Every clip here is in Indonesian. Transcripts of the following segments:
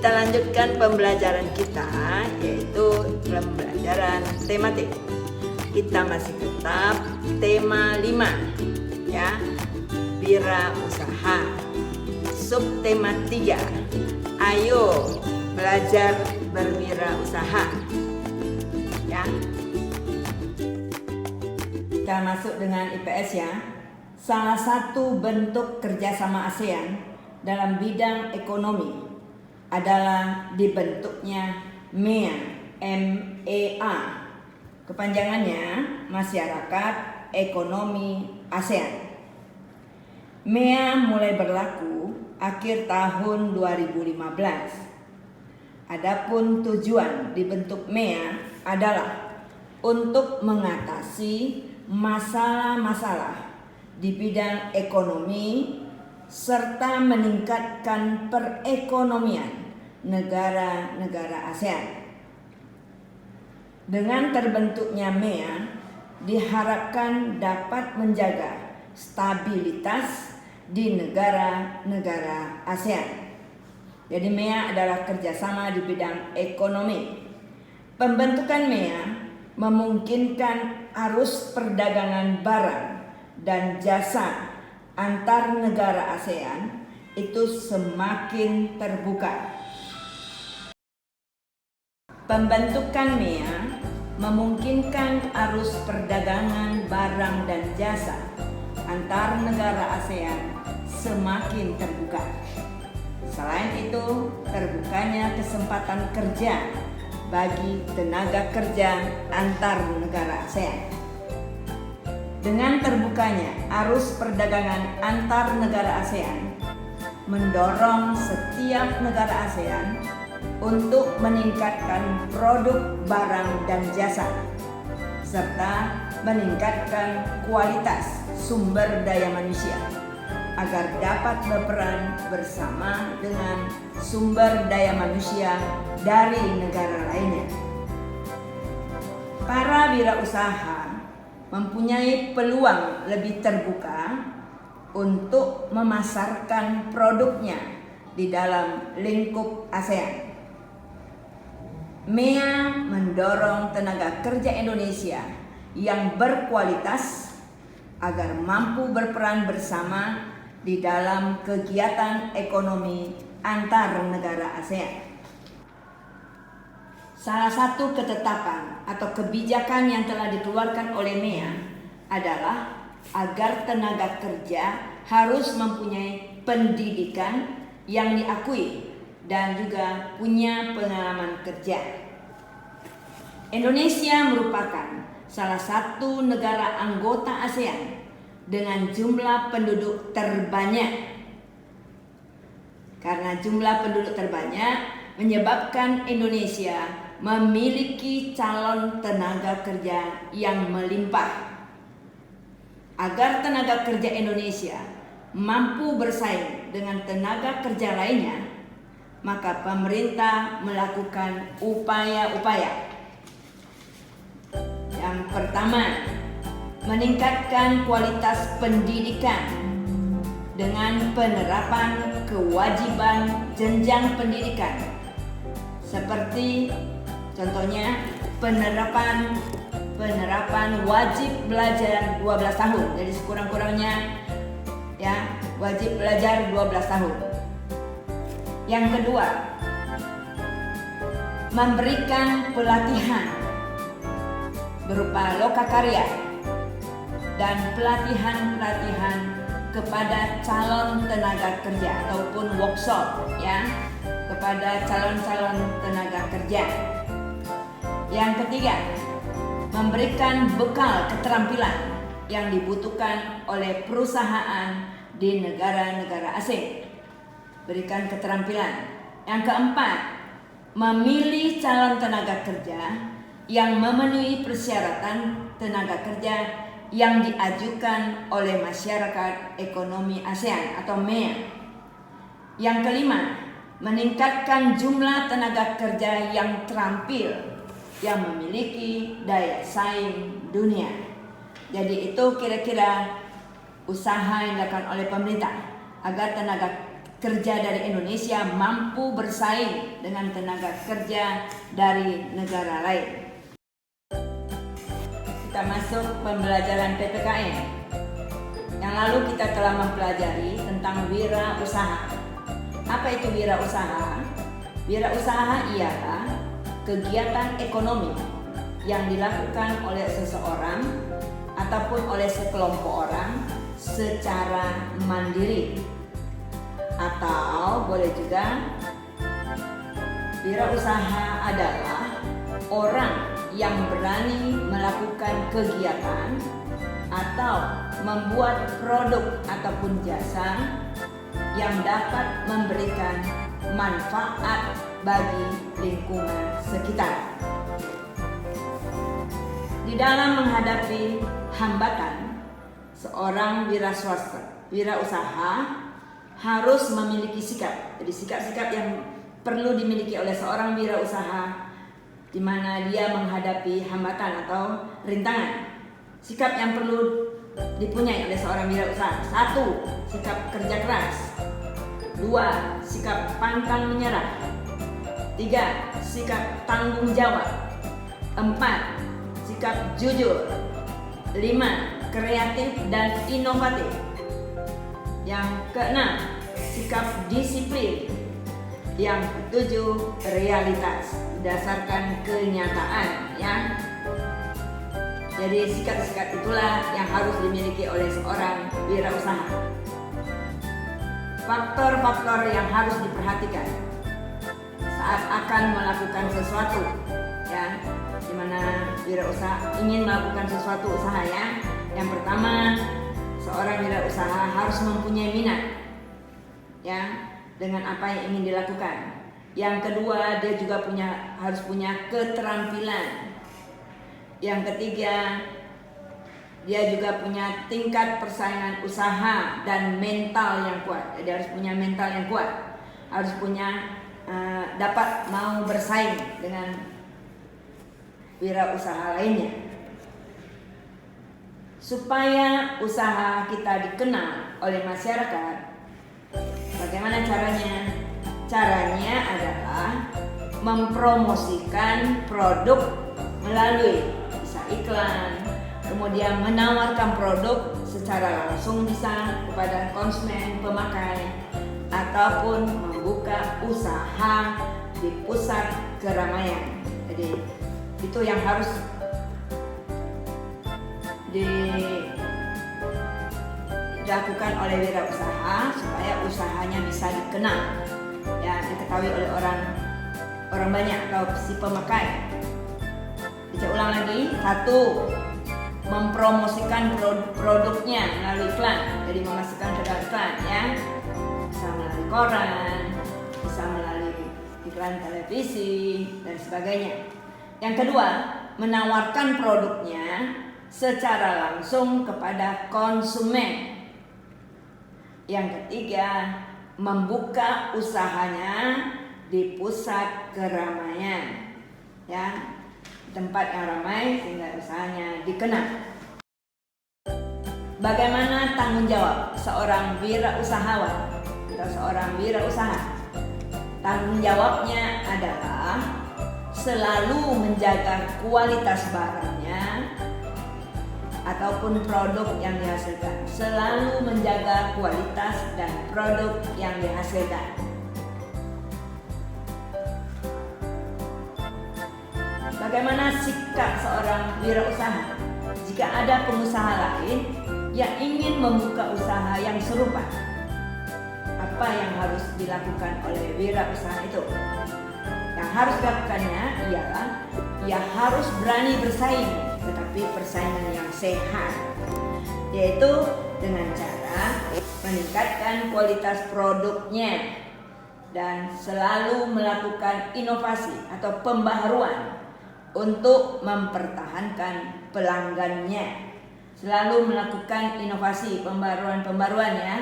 Kita lanjutkan pembelajaran kita, yaitu pembelajaran tematik. Kita masih tetap tema 5 ya, wirausaha. Subtema 3, ayo belajar berwirausaha ya. Kita masuk dengan IPS ya. Salah satu bentuk kerjasama ASEAN dalam bidang ekonomi adalah dibentuknya MEA, MEA. Kepanjangannya Masyarakat Ekonomi ASEAN. MEA mulai berlaku akhir tahun 2015. Adapun tujuan dibentuk MEA adalah untuk mengatasi masalah-masalah di bidang ekonomi serta meningkatkan perekonomian negara-negara ASEAN. Dengan terbentuknya MEA diharapkan dapat menjaga stabilitas di negara-negara ASEAN. Jadi MEA adalah kerjasama di bidang ekonomi. Pembentukan MEA memungkinkan arus perdagangan barang dan jasa antar negara ASEAN itu semakin terbuka. Pembentukan MEA memungkinkan arus perdagangan barang dan jasa antar negara ASEAN semakin terbuka. Selain itu, terbukanya kesempatan kerja bagi tenaga kerja antar negara ASEAN. Dengan terbukanya arus perdagangan antar negara ASEAN mendorong setiap negara ASEAN untuk meningkatkan produk barang dan jasa serta meningkatkan kualitas sumber daya manusia agar dapat berperan bersama dengan sumber daya manusia dari negara lainnya. Para wirausaha mempunyai peluang lebih terbuka untuk memasarkan produknya di dalam lingkup ASEAN. MEA mendorong tenaga kerja Indonesia yang berkualitas agar mampu berperan bersama di dalam kegiatan ekonomi antar negara ASEAN. Salah satu ketetapan atau kebijakan yang telah dikeluarkan oleh MEA adalah agar tenaga kerja harus mempunyai pendidikan yang diakui dan juga punya pengalaman kerja. Indonesia merupakan salah satu negara anggota ASEAN dengan jumlah penduduk terbanyak. Karena jumlah penduduk terbanyak menyebabkan Indonesia memiliki calon tenaga kerja yang melimpah. Agar tenaga kerja Indonesia mampu bersaing dengan tenaga kerja lainnya, maka pemerintah melakukan upaya-upaya. Yang pertama, meningkatkan kualitas pendidikan dengan penerapan kewajiban jenjang pendidikan seperti contohnya penerapan wajib belajar 12 tahun. Jadi sekurang-kurangnya ya, wajib belajar 12 tahun. Yang kedua, memberikan pelatihan berupa lokakarya dan pelatihan-pelatihan kepada calon tenaga kerja ataupun workshop ya, kepada calon-calon tenaga kerja. Yang ketiga, memberikan bekal keterampilan yang dibutuhkan oleh perusahaan di negara-negara asing. Berikan keterampilan. Yang keempat, memilih calon tenaga kerja yang memenuhi persyaratan tenaga kerja yang diajukan oleh Masyarakat Ekonomi ASEAN atau MEA. Yang kelima, meningkatkan jumlah tenaga kerja yang terampil yang memiliki daya saing dunia. Jadi itu kira-kira usaha yang dilakukan oleh pemerintah agar tenaga kerja dari Indonesia mampu bersaing dengan tenaga kerja dari negara lain. Kita masuk pembelajaran PPKN. Yang lalu kita telah mempelajari tentang wirausaha. Apa itu wirausaha? Wirausaha ialah kegiatan ekonomi yang dilakukan oleh seseorang ataupun oleh sekelompok orang secara mandiri. Atau boleh juga wirausaha adalah orang yang berani melakukan kegiatan atau membuat produk ataupun jasa yang dapat memberikan manfaat bagi lingkungan sekitar. Di dalam menghadapi hambatan, seorang wirausaha harus memiliki sikap. Jadi sikap-sikap yang perlu dimiliki oleh seorang wirausaha di mana dia menghadapi hambatan atau rintangan. Sikap yang perlu dipunyai oleh seorang wirausaha. 1. Sikap kerja keras. 2. Sikap pantang menyerah. 3. Sikap tanggung jawab. 4. Sikap jujur. 5. Kreatif dan inovatif. Yang keenam, sikap disiplin. Yang ketujuh, realitas, berdasarkan kenyataan, ya. Jadi sikap-sikap itulah yang harus dimiliki oleh seorang wirausaha. Faktor-faktor yang harus diperhatikan saat akan melakukan sesuatu, ya, dimana wirausaha ingin melakukan sesuatu usaha, ya. Yang pertama, seorang wirausaha harus mempunyai minat, ya, dengan apa yang ingin dilakukan. Yang kedua, dia juga harus punya keterampilan. Yang ketiga, dia juga punya tingkat persaingan usaha dan mental yang kuat. Dia harus punya mental yang kuat, harus punya dapat mau bersaing dengan wirausaha lainnya. Supaya usaha kita dikenal oleh masyarakat, bagaimana caranya? Caranya adalah mempromosikan produk melalui bisa iklan, kemudian menawarkan produk secara langsung bisa kepada konsumen pemakai, ataupun membuka usaha di pusat keramaian. Jadi itu yang harus dilakukan oleh wirausaha supaya usahanya bisa dikenal, ya, diketahui oleh orang banyak atau si pemakai. Bisa ulang lagi. 1. Mempromosikan produknya melalui iklan. Jadi memasukkan ke dalam iklan, ya. Bisa melalui koran, bisa melalui iklan televisi dan sebagainya. Yang kedua, menawarkan produknya secara langsung kepada konsumen. Yang ketiga, membuka usahanya di pusat keramaian, ya, tempat yang ramai sehingga usahanya dikenal. Bagaimana tanggung jawab seorang wirausahawan atau seorang wirausaha? Tanggung jawabnya adalah selalu menjaga kualitas barangnya ataupun produk yang dihasilkan. Selalu menjaga kualitas dan produk yang dihasilkan. Bagaimana sikap seorang wirausaha jika ada pengusaha lain yang ingin membuka usaha yang serupa? Apa yang harus dilakukan oleh wirausaha itu? Yang harus dilakukannya ialah ia harus berani bersaing, tetapi persaingan yang sehat, yaitu dengan cara meningkatkan kualitas produknya dan selalu melakukan inovasi atau pembaharuan untuk mempertahankan pelanggannya. Selalu melakukan inovasi, pembaruan ya,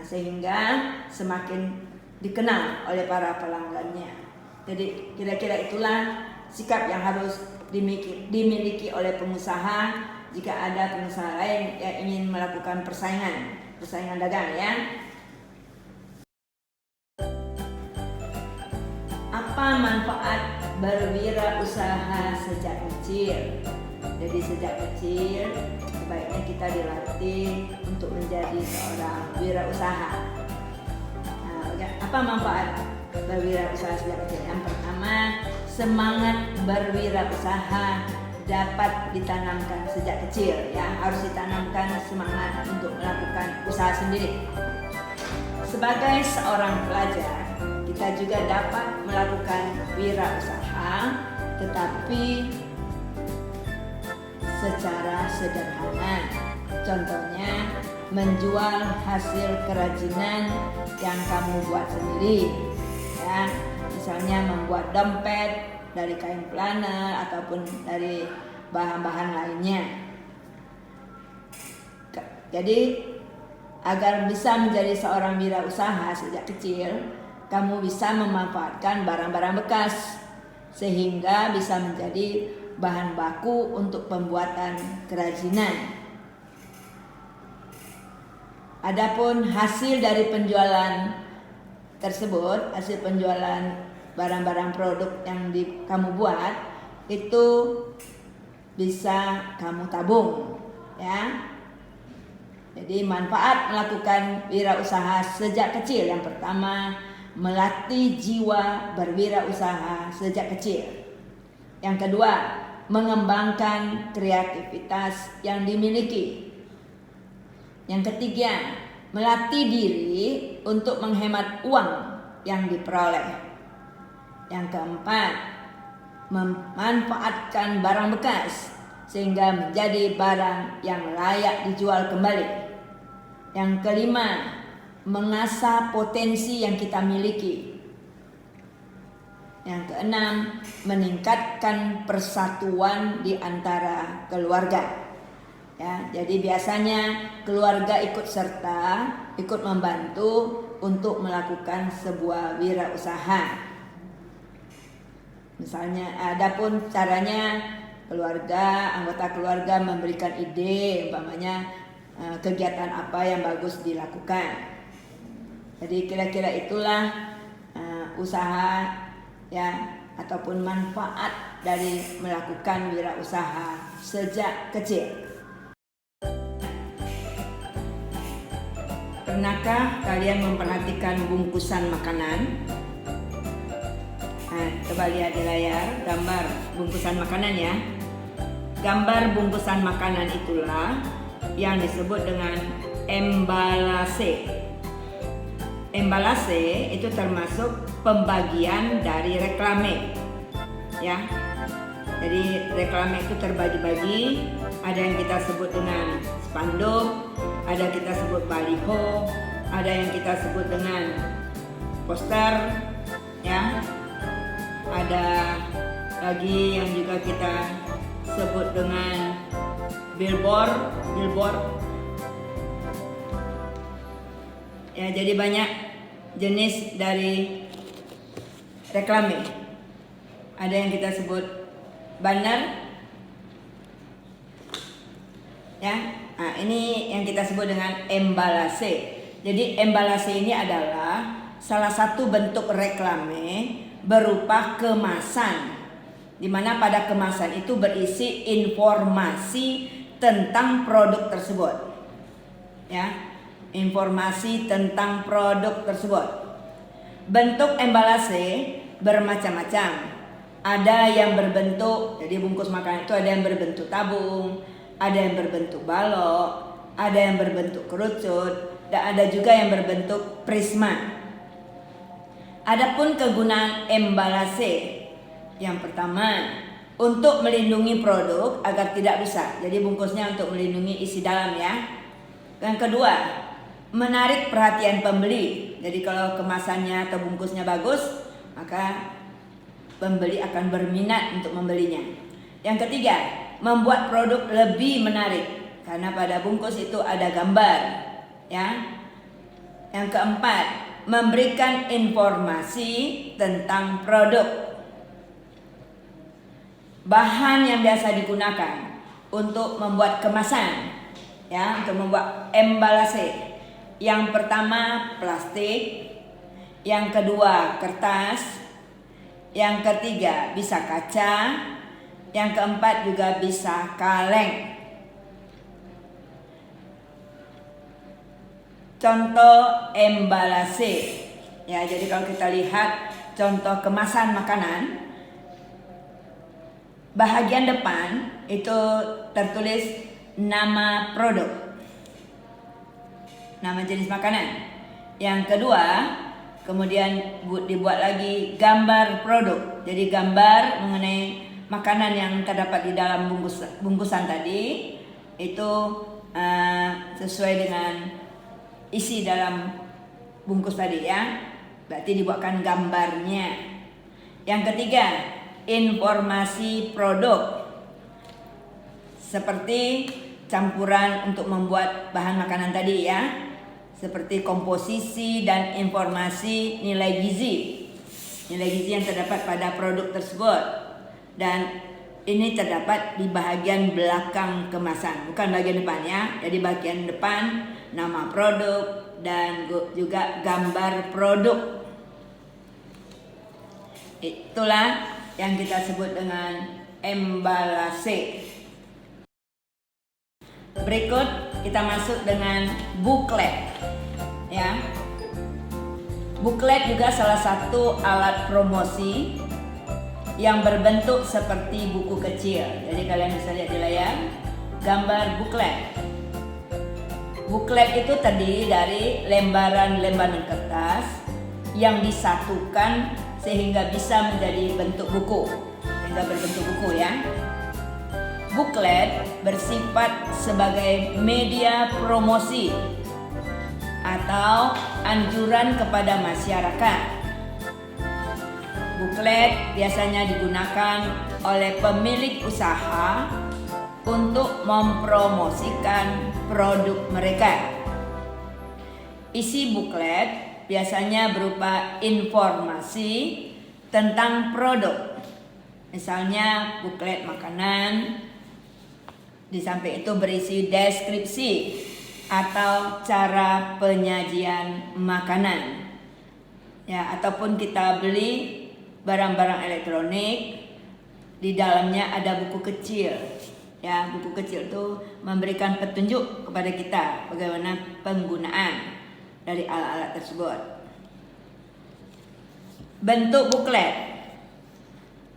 sehingga semakin dikenal oleh para pelanggannya. Jadi kira-kira itulah sikap yang harus dimiliki oleh pengusaha jika ada pengusaha lain yang ingin melakukan persaingan dagang, ya. Apa manfaat berwirausaha sejak kecil? Jadi sejak kecil sebaiknya kita dilatih untuk menjadi seorang wirausaha. Apa manfaat berwirausaha sejak kecil? Yang pertama, semangat berwirausaha dapat ditanamkan sejak kecil, ya. Harus ditanamkan semangat untuk melakukan usaha sendiri. Sebagai seorang pelajar, kita juga dapat melakukan wirausaha, tetapi secara sederhana. Contohnya, menjual hasil kerajinan yang kamu buat sendiri, ya. Misalnya membuat dompet dari kain planner ataupun dari bahan-bahan lainnya. Jadi agar bisa menjadi seorang wirausaha sejak kecil, kamu bisa memanfaatkan barang-barang bekas sehingga bisa menjadi bahan baku untuk pembuatan kerajinan. Adapun hasil dari penjualan tersebut, hasil penjualan barang-barang produk yang kamu buat itu bisa kamu tabung, ya. Jadi manfaat melakukan wirausaha sejak kecil, yang pertama, melatih jiwa berwirausaha sejak kecil. Yang kedua, mengembangkan kreativitas yang dimiliki. Yang ketiga, melatih diri untuk menghemat uang yang diperoleh. Yang keempat, memanfaatkan barang bekas sehingga menjadi barang yang layak dijual kembali. Yang kelima, mengasah potensi yang kita miliki. Yang keenam, meningkatkan persatuan di antara keluarga. Ya, jadi biasanya keluarga ikut serta, ikut membantu untuk melakukan sebuah wirausaha. Misalnya, adapun caranya anggota keluarga memberikan ide, umpamanya kegiatan apa yang bagus dilakukan. Jadi kira-kira itulah usaha, ya, ataupun manfaat dari melakukan wirausaha sejak kecil. Pernahkah kalian memperhatikan bungkusan makanan? Coba lihat di layar gambar bungkusan makanan, ya. Gambar bungkusan makanan itulah yang disebut dengan embalase. Embalase itu termasuk pembagian dari reklame, ya. Jadi reklame itu terbagi-bagi, ada yang kita sebut dengan spanduk, ada yang kita sebut baliho, ada yang kita sebut dengan poster, ya. Ada lagi yang juga kita sebut dengan billboard. Ya, jadi banyak jenis dari reklame. Ada yang kita sebut banner, ya. Nah, ini yang kita sebut dengan embalase. Jadi embalase ini adalah salah satu bentuk reklame berupa kemasan, di mana pada kemasan itu berisi informasi tentang produk tersebut, ya, informasi tentang produk tersebut. Bentuk embalase bermacam-macam. Ada yang berbentuk, jadi bungkus makanan itu ada yang berbentuk tabung, ada yang berbentuk balok, ada yang berbentuk kerucut, dan ada juga yang berbentuk prisma. Adapun kegunaan embalase, yang pertama, untuk melindungi produk agar tidak rusak. Jadi bungkusnya untuk melindungi isi dalam, ya. Yang kedua, menarik perhatian pembeli. Jadi kalau kemasannya atau bungkusnya bagus, maka pembeli akan berminat untuk membelinya. Yang ketiga, membuat produk lebih menarik karena pada bungkus itu ada gambar, ya. Yang keempat, memberikan informasi tentang produk. Bahan yang biasa digunakan untuk membuat kemasan, ya, untuk membuat embalase. Yang pertama plastik, yang kedua kertas, Yang ketiga bisa kaca. Yang keempat juga bisa kaleng. Contoh embalase. Ya, jadi kalau kita lihat contoh kemasan makanan, bahagian depan itu tertulis nama produk, nama jenis makanan. Yang kedua, kemudian dibuat lagi gambar produk. Jadi gambar mengenai makanan yang terdapat di dalam bungkusan tadi itu sesuai dengan isi dalam bungkus tadi ya. Berarti dibuatkan gambarnya. Yang ketiga, informasi produk. Seperti campuran untuk membuat bahan makanan tadi ya. Seperti komposisi dan informasi nilai gizi. Nilai gizi yang terdapat pada produk tersebut. Dan ini terdapat di bagian belakang kemasan, bukan bagian depan ya. Jadi bagian depan nama produk dan juga gambar produk. Itulah yang kita sebut dengan embalase. Berikut kita masuk dengan buklet. Ya. Buklet juga salah satu alat promosi yang berbentuk seperti buku kecil. Jadi kalian bisa lihat di layar gambar buklet. Buklet itu terdiri dari lembaran-lembaran kertas yang disatukan sehingga bisa menjadi bentuk buku, sehingga berbentuk buku ya. Buklet bersifat sebagai media promosi atau anjuran kepada masyarakat. Buklet biasanya digunakan oleh pemilik usaha untuk mempromosikan produk mereka. Isi buklet biasanya berupa informasi tentang produk. Misalnya buklet makanan, di samping itu berisi deskripsi atau cara penyajian makanan. Ya, ataupun kita beli barang-barang elektronik, di dalamnya ada buku kecil. Ya, buku kecil itu memberikan petunjuk kepada kita bagaimana penggunaan dari alat-alat tersebut. Bentuk buklet.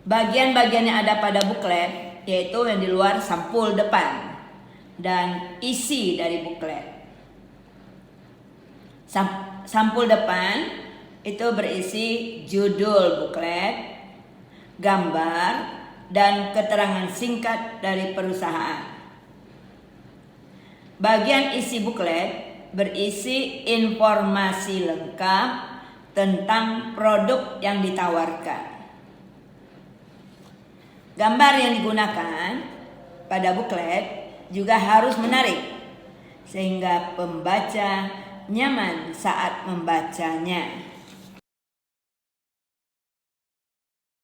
Bagian-bagian yang ada pada buklet yaitu yang di luar sampul depan dan isi dari buklet. Sampul depan itu berisi judul buklet, gambar, dan keterangan singkat dari perusahaan. Bagian isi buklet berisi informasi lengkap tentang produk yang ditawarkan. Gambar yang digunakan pada buklet juga harus menarik sehingga pembaca nyaman saat membacanya.